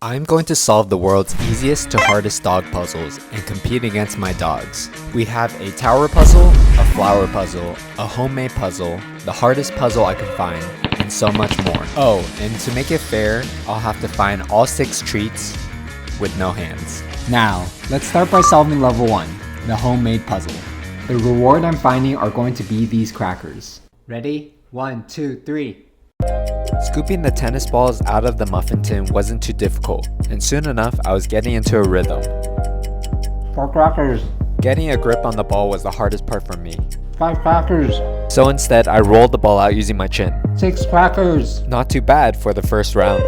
I'm going to solve the world's easiest to hardest dog puzzles and compete against my dogs. We have a tower puzzle, a flower puzzle, a homemade puzzle, the hardest puzzle I can find, and so much more. Oh, and to make it fair, I'll have to find all 6 treats with no hands. Now, let's start by solving level 1, the homemade puzzle. The reward I'm finding are going to be these crackers. Ready? 1, 2, 3. Scooping the tennis balls out of the muffin tin wasn't too difficult, and soon enough I was getting into a rhythm. 4 crackers. Getting a grip on the ball was the hardest part for me. 5 crackers. So instead, I rolled the ball out using my chin. 6 crackers. Not too bad for the first round.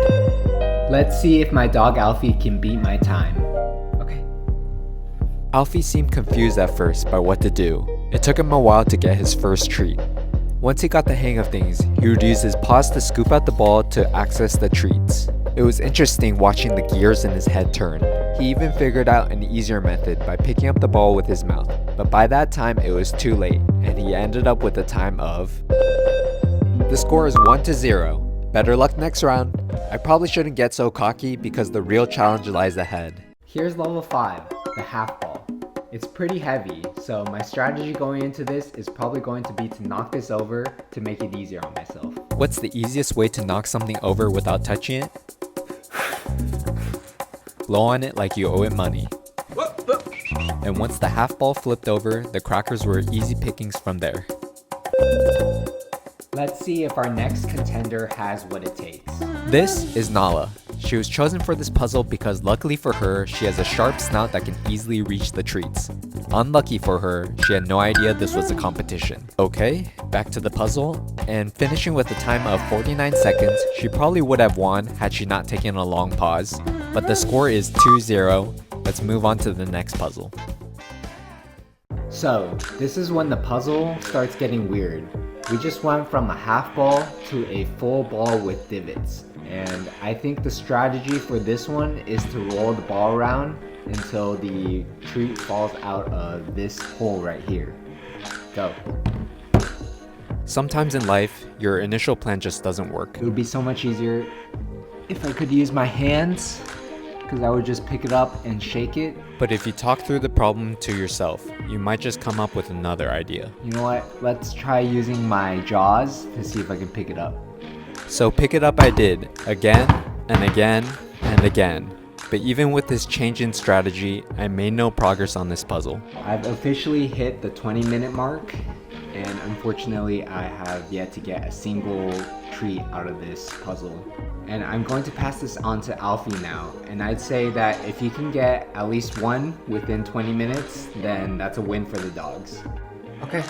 Let's see if my dog Alfie can beat my time. Okay. Alfie seemed confused at first by what to do. It took him a while to get his first treat. Once he got the hang of things, he would use his paws to scoop out the ball to access the treats. It was interesting watching the gears in his head turn. He even figured out an easier method by picking up the ball with his mouth, but by that time it was too late, and he ended up with a time of... The score is 1-0. Better luck next round. I probably shouldn't get so cocky because the real challenge lies ahead. Here's level 5, the half ball. It's pretty heavy, so my strategy going into this is probably going to be to knock this over to make it easier on myself. What's the easiest way to knock something over without touching it? Blow on it like you owe it money. And once the half ball flipped over, the crackers were easy pickings from there. Let's see if our next contender has what it takes. This is Nala. She was chosen for this puzzle because luckily for her, she has a sharp snout that can easily reach the treats. Unlucky for her, she had no idea this was a competition. Okay, back to the puzzle, and finishing with a time of 49 seconds, she probably would have won had she not taken a long pause. But the score is 2-0. Let's move on to the next puzzle. So, this is when the puzzle starts getting weird. We just went from a half ball to a full ball with divots. And I think the strategy for this one is to roll the ball around until the treat falls out of this hole right here. Go. Sometimes in life, your initial plan just doesn't work. It would be so much easier if I could use my hands, because I would just pick it up and shake it. But if you talk through the problem to yourself, you might just come up with another idea. You know what? Let's try using my jaws to see if I can pick it up. So pick it up I did, again and again and again. But even with this change in strategy, I made no progress on this puzzle. I've officially hit the 20-minute mark, and unfortunately I have yet to get a single treat out of this puzzle. And I'm going to pass this on to Alfie now, and I'd say that if he can get at least one within 20 minutes, then that's a win for the dogs. Okay.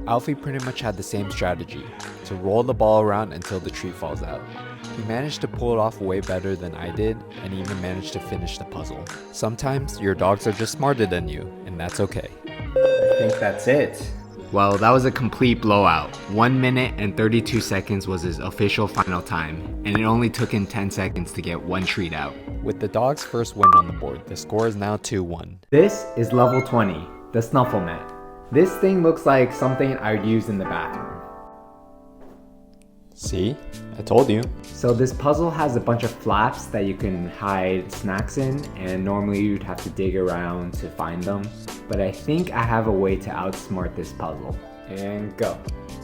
Alfie pretty much had the same strategy, to roll the ball around until the treat falls out. He managed to pull it off way better than I did, and even managed to finish the puzzle. Sometimes your dogs are just smarter than you, and that's okay. I think that's it. Well, that was a complete blowout. 1 minute and 32 seconds was his official final time, and it only took him 10 seconds to get one treat out. With the dog's first win on the board, the score is now 2-1. This is level 20, the Snuffle Mat. This thing looks like something I'd use in the bathroom. See? I told you. So this puzzle has a bunch of flaps that you can hide snacks in, and normally you'd have to dig around to find them. But I think I have a way to outsmart this puzzle. And go.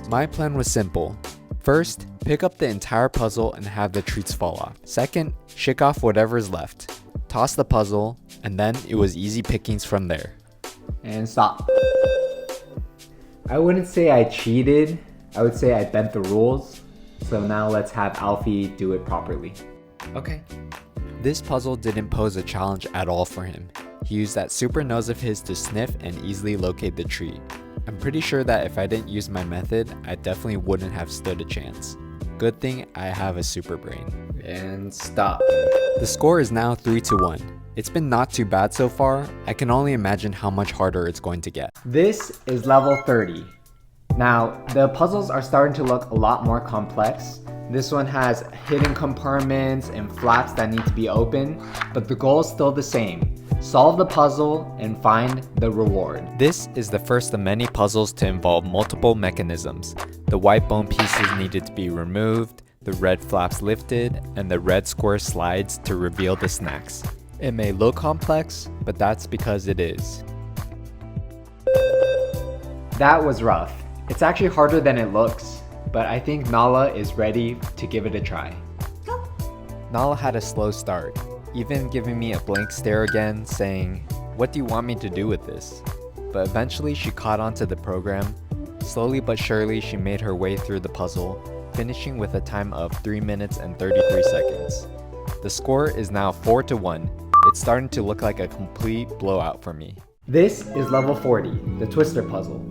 My plan was simple. First, pick up the entire puzzle and have the treats fall off. Second, shake off whatever's left. Toss the puzzle, and then it was easy pickings from there. And stop. I wouldn't say I cheated. I would say I bent the rules. So now let's have Alfie do it properly. Okay. This puzzle didn't pose a challenge at all for him. He used that super nose of his to sniff and easily locate the treat. I'm pretty sure that if I didn't use my method, I definitely wouldn't have stood a chance. Good thing I have a super brain. And stop. The score is now 3-1. It's been not too bad so far. I can only imagine how much harder it's going to get. This is level 30. Now, the puzzles are starting to look a lot more complex. This one has hidden compartments and flaps that need to be open, but the goal is still the same. Solve the puzzle and find the reward. This is the first of many puzzles to involve multiple mechanisms. The white bone pieces needed to be removed, the the red flaps lifted, and the red square slides to reveal the snacks. It may look complex, but that's because it is. That was rough. It's actually harder than it looks, but I think Nala is ready to give it a try. Nala had a slow start, even giving me a blank stare again, saying, "What do you want me to do with this?" But eventually she caught on to the program. Slowly but surely she made her way through the puzzle, finishing with a time of 3 minutes and 33 seconds. The score is now 4-1. It's starting to look like a complete blowout for me. This is level 40, the twister puzzle.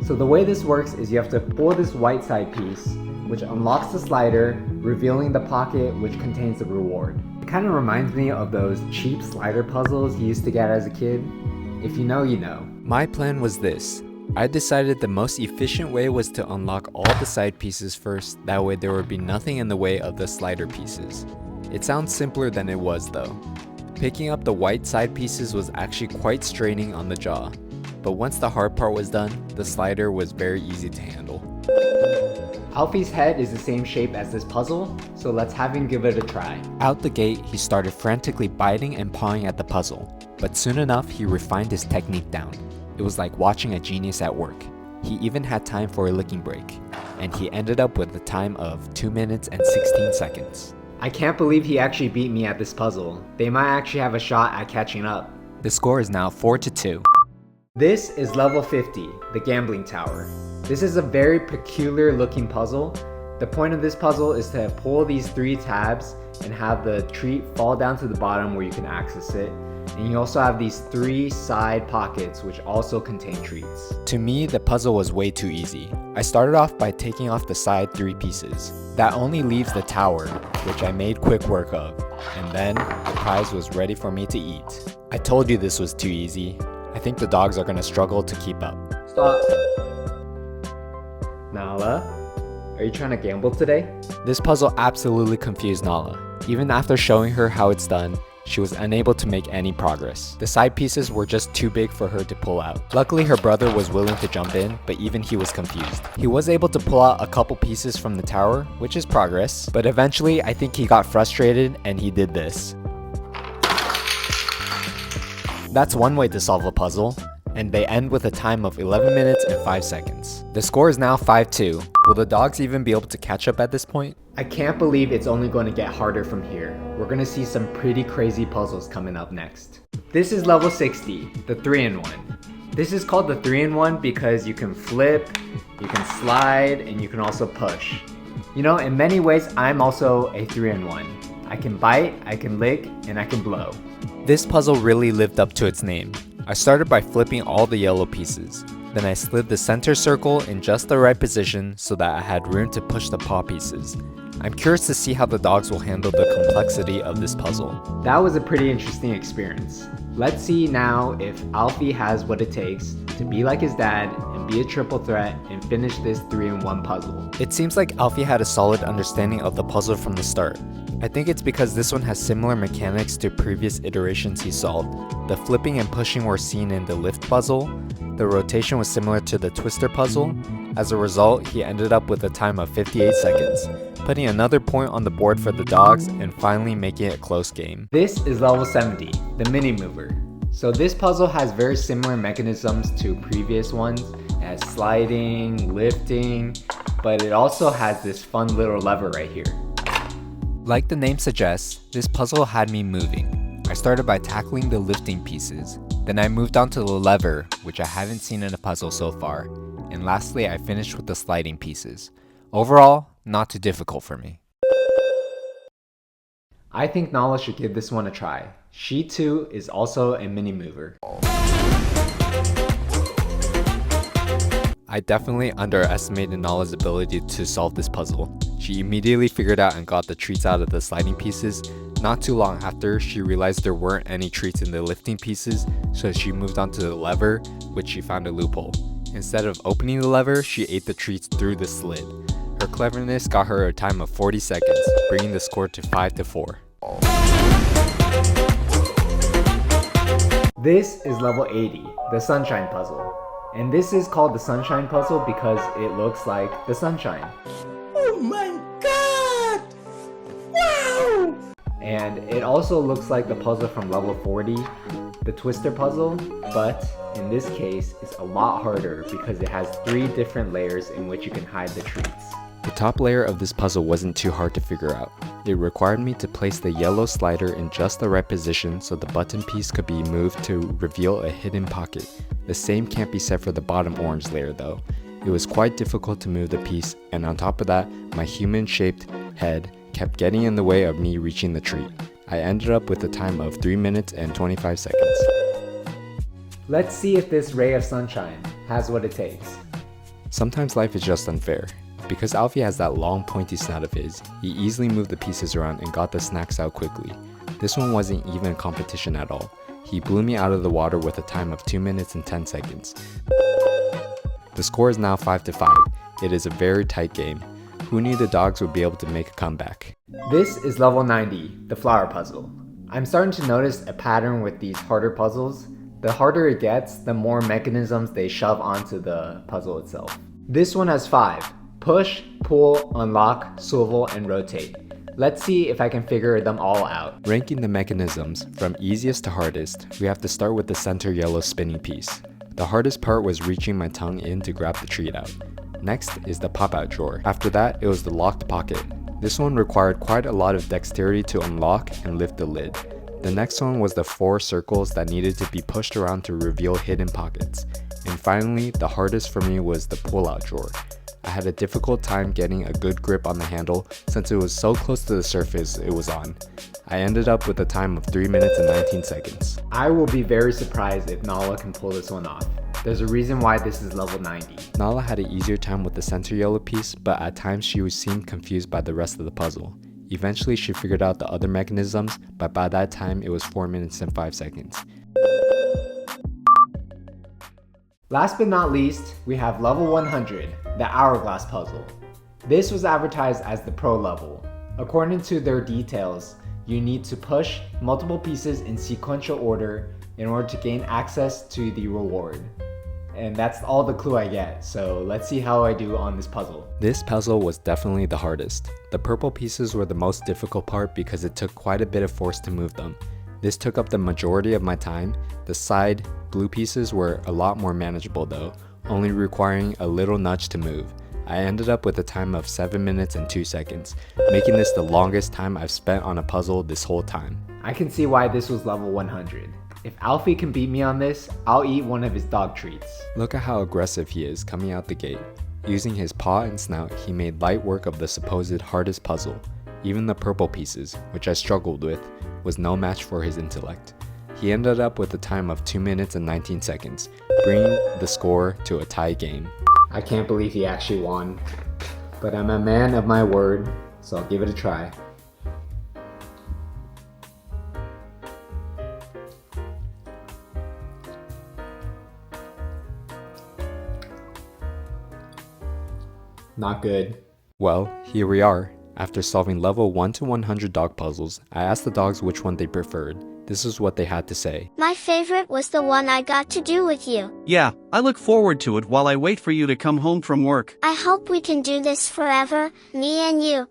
So the way this works is you have to pull this white side piece, which unlocks the slider, revealing the pocket which contains the reward. It kind of reminds me of those cheap slider puzzles you used to get as a kid. If you know, you know. My plan was this. I decided the most efficient way was to unlock all the side pieces first, that way there would be nothing in the way of the slider pieces. It sounds simpler than it was though. Picking up the white side pieces was actually quite straining on the jaw, but once the hard part was done, the slider was very easy to handle. Alfie's head is the same shape as this puzzle, so let's have him give it a try. Out the gate, he started frantically biting and pawing at the puzzle, but soon enough he refined his technique down. It was like watching a genius at work. He even had time for a licking break, and he ended up with a time of 2 minutes and 16 seconds. I can't believe he actually beat me at this puzzle. They might actually have a shot at catching up. The score is now 4-2. This is level 50, the gambling tower. This is a very peculiar looking puzzle. The point of this puzzle is to pull these 3 tabs and have the treat fall down to the bottom where you can access it. And you also have these 3 side pockets which also contain treats. To me, the puzzle was way too easy. I started off by taking off the side 3 pieces. That only leaves the tower, which I made quick work of, and then the prize was ready for me to eat. I told you this was too easy. I think the dogs are gonna struggle to keep up. Stop. Nala, are you trying to gamble today? This puzzle absolutely confused Nala. Even after showing her how it's done, she was unable to make any progress. The side pieces were just too big for her to pull out. Luckily, her brother was willing to jump in, but even he was confused. He was able to pull out a couple pieces from the tower, which is progress, but eventually I think he got frustrated and he did this. That's one way to solve a puzzle, and they end with a time of 11 minutes and 5 seconds. The score is now 5-2. Will the dogs even be able to catch up at this point? I can't believe it's only going to get harder from here. We're going to see some pretty crazy puzzles coming up next. This is level 60, the 3-in-1. This is called the 3-in-1 because you can flip, you can slide, and you can also push. You know, in many ways, I'm also a 3-in-1. I can bite, I can lick, and I can blow. This puzzle really lived up to its name. I started by flipping all the yellow pieces. Then I slid the center circle in just the right position so that I had room to push the paw pieces. I'm curious to see how the dogs will handle the complexity of this puzzle. That was a pretty interesting experience. Let's see now if Alfie has what it takes to be like his dad and be a triple threat and finish this 3-in-1 puzzle. It seems like Alfie had a solid understanding of the puzzle from the start. I think it's because this one has similar mechanics to previous iterations he solved. The flipping and pushing were seen in the lift puzzle. The rotation was similar to the twister puzzle. As a result, he ended up with a time of 58 seconds, putting another point on the board for the dogs and finally making it a close game. This is level 70, the mini mover. So this puzzle has very similar mechanisms to previous ones. It has sliding, lifting, but it also has this fun little lever right here. Like the name suggests, this puzzle had me moving. I started by tackling the lifting pieces. Then I moved on to the lever, which I haven't seen in a puzzle so far. And lastly, I finished with the sliding pieces. Overall, not too difficult for me. I think Nala should give this one a try. She too is also a mini mover. I definitely underestimated Nala's ability to solve this puzzle. She immediately figured out and got the treats out of the sliding pieces. Not too long after, she realized there weren't any treats in the lifting pieces, so she moved on to the lever, which she found a loophole. Instead of opening the lever, she ate the treats through the slit. Her cleverness got her a time of 40 seconds, bringing the score to 5-4. This is level 80, the sunshine puzzle. And this is called the sunshine puzzle because it looks like the sunshine. Oh my God! And it also looks like the puzzle from level 40, the Twister puzzle, but in this case, it's a lot harder because it has 3 different layers in which you can hide the treats. The top layer of this puzzle wasn't too hard to figure out. It required me to place the yellow slider in just the right position so the button piece could be moved to reveal a hidden pocket. The same can't be said for the bottom orange layer though. It was quite difficult to move the piece, and on top of that, my human-shaped head kept getting in the way of me reaching the treat. I ended up with a time of 3 minutes and 25 seconds. Let's see if this ray of sunshine has what it takes. Sometimes life is just unfair. Because Alfie has that long pointy snout of his, he easily moved the pieces around and got the snacks out quickly. This one wasn't even a competition at all. He blew me out of the water with a time of 2 minutes and 10 seconds. The score is now 5-5. It is a very tight game. Who knew the dogs would be able to make a comeback? This is level 90, the flower puzzle. I'm starting to notice a pattern with these harder puzzles. The harder it gets, the more mechanisms they shove onto the puzzle itself. This one has 5. Push, pull, unlock, swivel, and rotate. Let's see if I can figure them all out. Ranking the mechanisms from easiest to hardest, we have to start with the center yellow spinning piece. The hardest part was reaching my tongue in to grab the treat out. Next is the pop-out drawer. After that, it was the locked pocket. This one required quite a lot of dexterity to unlock and lift the lid. The next one was the 4 circles that needed to be pushed around to reveal hidden pockets. And finally, the hardest for me was the pull-out drawer. I had a difficult time getting a good grip on the handle since it was so close to the surface it was on. I ended up with a time of 3 minutes and 19 seconds. I will be very surprised if Nala can pull this one off. There's a reason why this is level 90. Nala had an easier time with the center yellow piece, but at times she seemed confused by the rest of the puzzle. Eventually she figured out the other mechanisms, but by that time it was 4 minutes and 5 seconds. Last but not least, we have level 100, the hourglass puzzle. This was advertised as the pro level. According to their details, you need to push multiple pieces in sequential order in order to gain access to the reward. And that's all the clue I get, so let's see how I do on this puzzle. This puzzle was definitely the hardest. The purple pieces were the most difficult part because it took quite a bit of force to move them. This took up the majority of my time. The side blue pieces were a lot more manageable though, only requiring a little nudge to move. I ended up with a time of 7 minutes and 2 seconds, making this the longest time I've spent on a puzzle this whole time. I can see why this was level 100. If Alfie can beat me on this, I'll eat one of his dog treats. Look at how aggressive he is coming out the gate. Using his paw and snout, he made light work of the supposed hardest puzzle. Even the purple pieces, which I struggled with, was no match for his intellect. He ended up with a time of 2 minutes and 19 seconds, bringing the score to a tie game. I can't believe he actually won, but I'm a man of my word, so I'll give it a try. Not good. Well, here we are. After solving level 1 to 100 dog puzzles, I asked the dogs which one they preferred. This is what they had to say. My favorite was the one I got to do with you. Yeah, I look forward to it while I wait for you to come home from work. I hope we can do this forever, me and you.